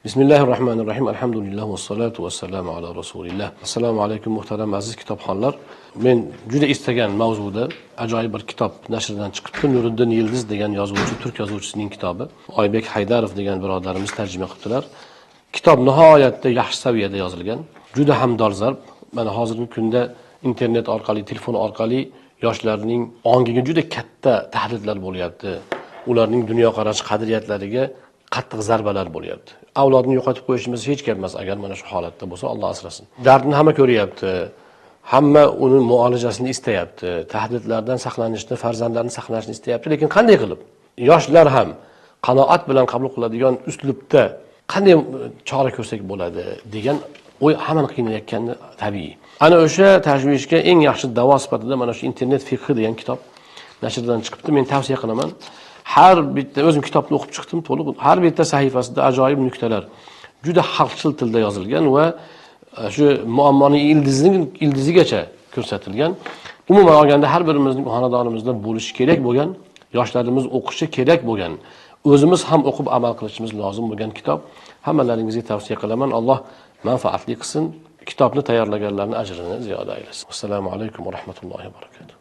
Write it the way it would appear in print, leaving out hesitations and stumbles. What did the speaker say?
Bismillahirrahmanirrahim. Alhamdulillah va salatu vassalamu ala rasulillah. Assalomu alaykum muhtaram aziz kitobxonlar. Men juda istagan mavzuda ajoyib bir kitob nashrdan chiqibdi. Nuriddin Yildiz degan yozuvchi, turk yozuvchisining kitobi. Oybek Haydarov degan birodarimiz tarjima qildilar. Kitob nihoyatda yaxshi saviyada yozilgan. Juda ham dolzarb. Mana hozirgi kunda internet orqali, telefon orqali yoshlarning ongiga juda katta tahdidlar bo'lyapti. Ularning dunyoqarash qadriyatlariga qattiq zarbalar bo'lyapti. Avlodni yo'qotib qo'yishimiz hech gap emas agar mana shu holatda bo'lsa, Alloh asrasin. Dardni hamma ko'ryapti. Hamma uni muolajasini istayapti. Tahdidlardan saqlanishni, farzandlarni saqlashni istayapti, lekin qanday qilib? Yoshlar ham qanoat bilan qabul qiladigan uslubda qanday chora ko'rsak bo'ladi degan o'y hammani qiynayotgani tabiiy. Ana o'sha tashvishga eng yaxshi davo sifatida mana shu internet fiqhi degan kitob nashrdan chiqibdi. Men tavsiya qilaman. Har bitta o'zim kitobni o'qib chiqdim to'liq. Har bitta sahifasida ajoyib nuqtalar juda xalqchil tilda yozilgan va shu muammoning ildizigacha ko'rsatilgan. Umuman olganda har birimizning xonadonimizda bo'lishi kerak bo'lgan, yoshlarimiz o'qishi kerak bo'lgan, o'zimiz ham o'qib amal qilishimiz lozim bo'lgan kitob. Hammalaringizga tavsiya qilaman. Alloh manfaatli qilsin. Kitobni tayyorlaganlarning ajrini ziyoda aylasin. Assalomu alaykum va rahmatullohi va barakatuh.